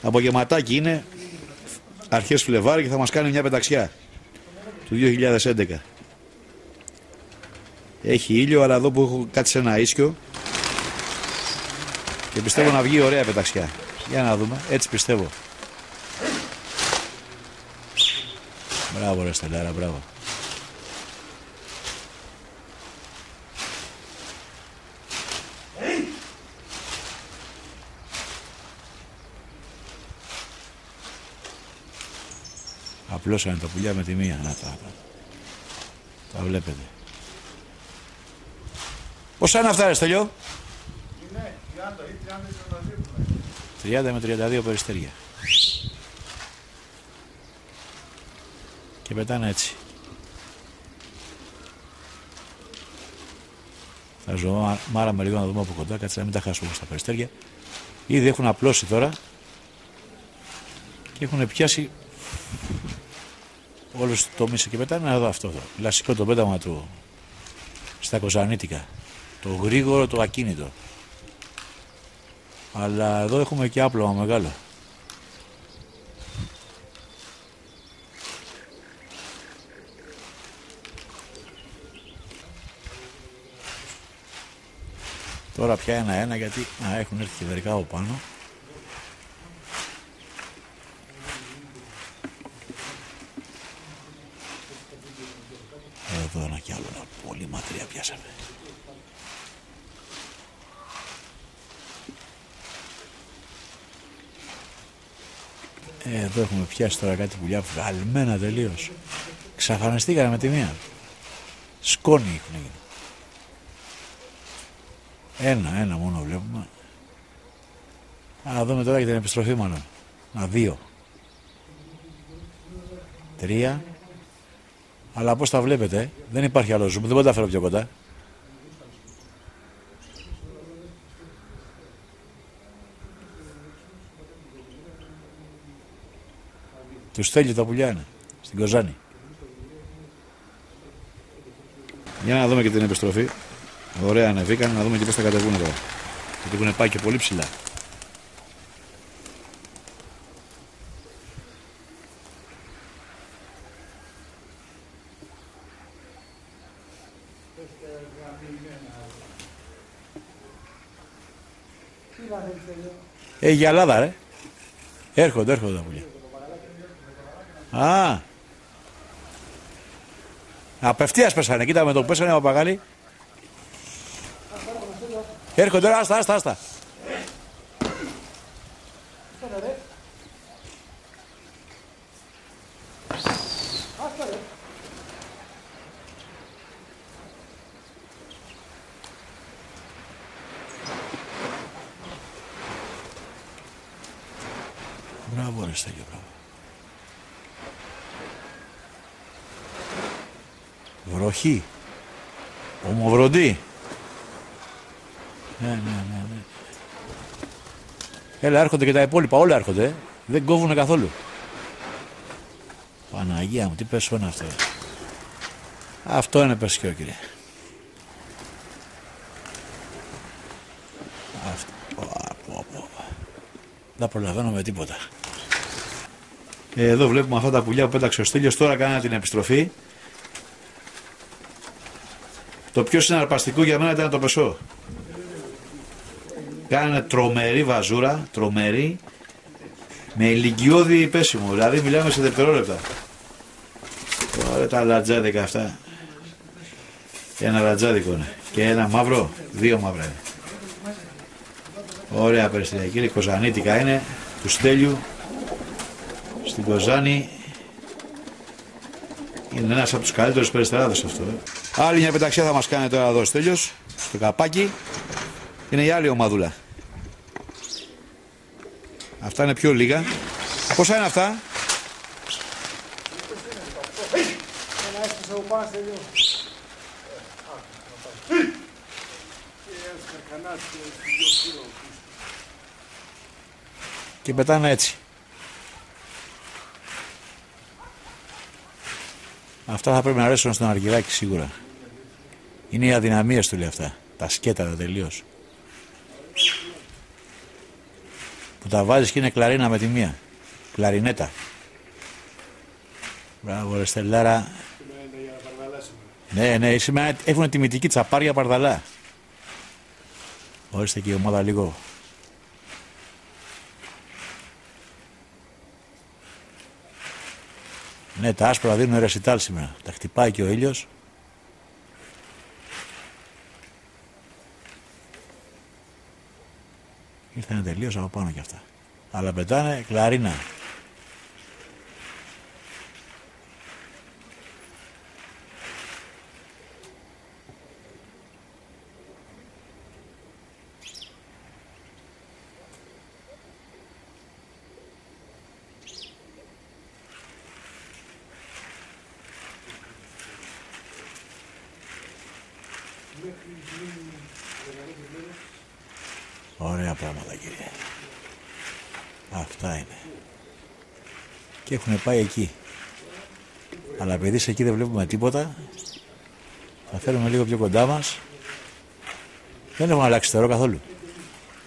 Απογευματάκι είναι, αρχές Φλεβάρι, και θα μας κάνει μια πεταξιά του 2011. Έχει ήλιο, αλλά εδώ που έχω κάτι σε ένα ίσιο και πιστεύω να βγει ωραία πεταξιά. Για να δούμε, έτσι πιστεύω. Μπράβο ρε Στελάρα, μπράβο. Απλώσανε τα πουλιά με τη μία. Να τα βλέπετε. Πόσα είναι αυτά ρε Στέλιο? Είναι 30 ή 30 με 32 περιστέρια. Και πετάνε έτσι. Θα ζωμάραμε λίγο να δούμε από κοντά, κάτσε να μην τα χάσουμε στα περιστέρια. Ήδη έχουν απλώσει τώρα και έχουν πιάσει όλους τους τομείς και πετάνε εδώ αυτό εδώ. Κλασικό το πέταμα του στα κοζανίτικα. Το γρήγορο, το ακίνητο. Αλλά εδώ έχουμε και άπλωμα μεγάλο. Τώρα πια ένα-ένα γιατί έχουν έρθει και μερικά από πάνω. Εδώ ένα κι άλλο, πολύ μακριά πιάσαμε. Εδώ έχουμε πιάσει τώρα κάτι πουλιά βγαλμένα τελείως. Ξαφανιστήκανε με τη μία. Σκόνη έχουν γίνει. Ένα μόνο βλέπουμε. Α, δούμε τώρα και την επιστροφή μάλλον. Δύο. 3. Αλλά πώς τα βλέπετε, δεν υπάρχει άλλο zoom, δεν μπορώ να τα φέρω πιο κοντά. Τους θέλει τα πουλιά είναι, στην Κοζάνη. Για να δούμε και την επιστροφή. Ωραία ανεβήκανε, να δούμε και πώς θα κατεβούν εδώ. Γιατί έχουν πάει και πολύ ψηλά. Έχει γυαλάδα ρε. Έρχονται τα πουλιά. Α, απευθείας πέσανε, κοίτα με το που πέσανε ο παπαγάλη. Έρχονται, άστα. Μπράβο ρε Στέλιο, μπράβο. Βροχή. Ομοβροντή. Ναι. Έλα, έρχονται και τα υπόλοιπα, όλα έρχονται. Δεν κόβουνε καθόλου. Παναγία μου, τι πέσω είναι αυτό. Αυτό είναι πεσιό, κύριε. Αυτό. Δεν προλαβαίνω με τίποτα. Εδώ βλέπουμε αυτά τα πουλιά που πέταξε ο Στέλιος. Τώρα κάνα την επιστροφή. Το πιο συναρπαστικό για μένα ήταν το πεσό. Κάνανε τρομερή βαζούρα, τρομερή, με ηλικιώδη πέσιμο. Δηλαδή μιλάμε σε δευτερόλεπτα. Ωραία τα λατζάδικα αυτά. Ένα λατζάδικο είναι. Και ένα μαύρο, 2 μαύρα είναι. Ωραία περιστέρια. Κύριε, κοζανίτικα είναι του Στέλιου. Στην Κοζάνη. Είναι ένας από τους καλύτερους περιστεράδες αυτό. Άλλη μια πεταξιά θα μας κάνει τώρα εδώ ο Στέλιος. Στο καπάκι. Είναι η άλλη ομαδούλα. Αυτά είναι πιο λίγα. Πόσα είναι αυτά? Και πετάνε έτσι. Αυτά θα πρέπει να αρέσουν στον Αργυράκη σίγουρα. Είναι οι αδυναμίες του λέει αυτά. Τα σκέτατα τελείως. που τα βάζεις και είναι κλαρίνα με τη μία. Κλαρινέτα. Μπράβο ρε Στελάρα. Ναι, σήμερα έχουν τιμητική τσαπάρια παρδαλά. Ορίστε και η ομάδα λίγο. Ναι, τα άσπρα δίνουν ρεσιτάλ σήμερα. Τα χτυπάει και ο ήλιος. Ήρθανε τελείως από πάνω κι αυτά. Αλλά πετάνε κλαρίνα. Ωραία πράγματα κύριε. Αυτά είναι. Και έχουν πάει εκεί. Αλλά επειδή σε εκεί δεν βλέπουμε τίποτα, θα φέρουμε λίγο πιο κοντά μας. Δεν έχουν αλλάξει το καθόλου.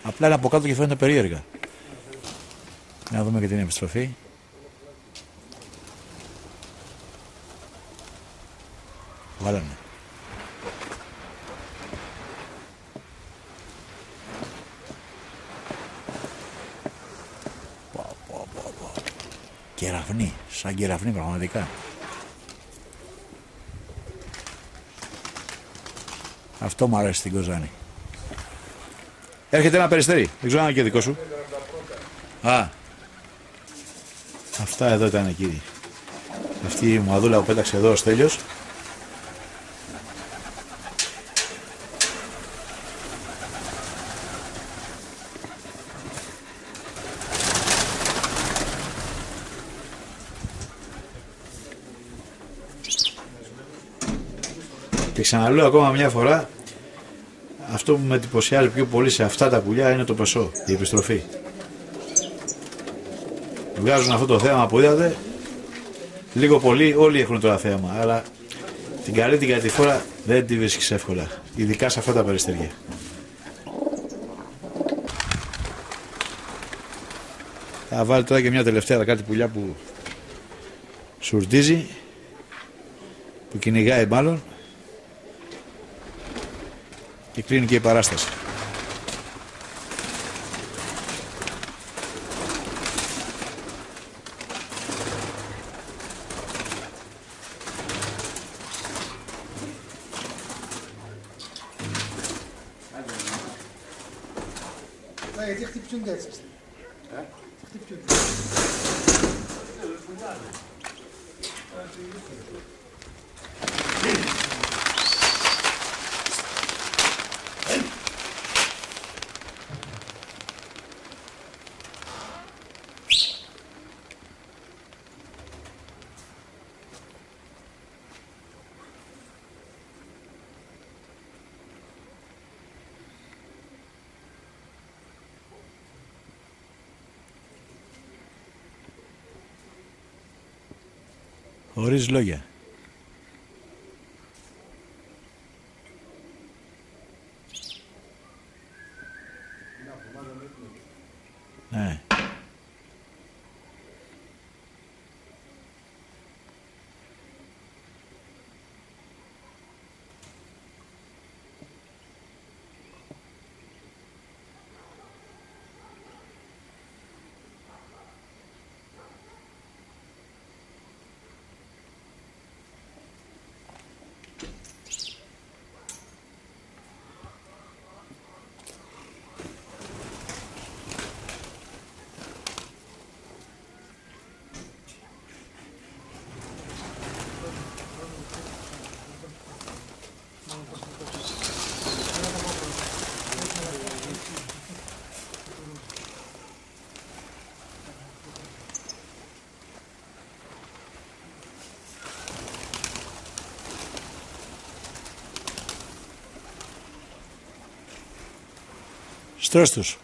Απλά είναι από κάτω και φαίνεται περίεργα. Να δούμε και την επιστροφή. Βάλανε. Κεραυνή, σαν κεραυνή πραγματικά. Αυτό μου αρέσει στην Κοζάνη. Έρχεται ένα περιστέρι, δεν ξέρω αν είναι και δικό σου. Α, αυτά εδώ ήταν κύριοι. Αυτή η μαδούλα που πέταξε εδώ ο Στέλιος. Και ξαναλέω ακόμα μια φορά, αυτό που με εντυπωσιάζει πιο πολύ σε αυτά τα πουλιά είναι το πεσό, η επιστροφή. Βγάζουν αυτό το θέαμα που είδατε, λίγο πολύ όλοι έχουν τώρα θέαμα, αλλά την καλή την κατηφόρα δεν τη βρίσκεις εύκολα, ειδικά σε αυτά τα περιστέρια. Θα βάλει τώρα και μια τελευταία κάτι πουλιά που σουρτίζει, που κυνηγάει μάλλον. Και κλείνει και η παράσταση. Γιατί χτυπιούνται έτσι. Χτυπιούνται. Χωρίς λόγια. Ναι. Στρώσ' τους.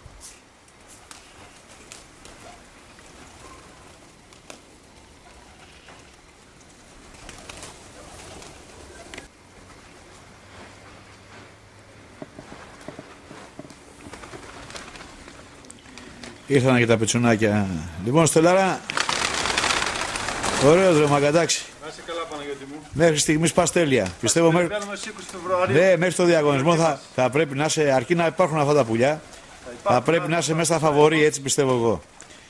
Ήρθαν και τα πετσουνάκια. Λοιπόν, Στελάρα. Ωραίος ρε Μακατάξη. Να είσαι καλά, Παναγιώτη μου. Μέχρι στιγμής πας τέλεια. Πιστεύω μέχρι... Ναι, μέχρι το διαγωνισμό θα πρέπει να είσαι, αρκεί να υπάρχουν αυτά τα πουλιά, θα πρέπει να είσαι μέσα στα φαβορί, έτσι πιστεύω εγώ.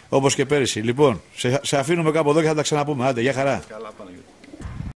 Όπως και πέρυσι. Λοιπόν, σε αφήνουμε κάπου εδώ και θα τα ξαναπούμε. Άντε, για χαρά. Καλά, Παναγιώτη.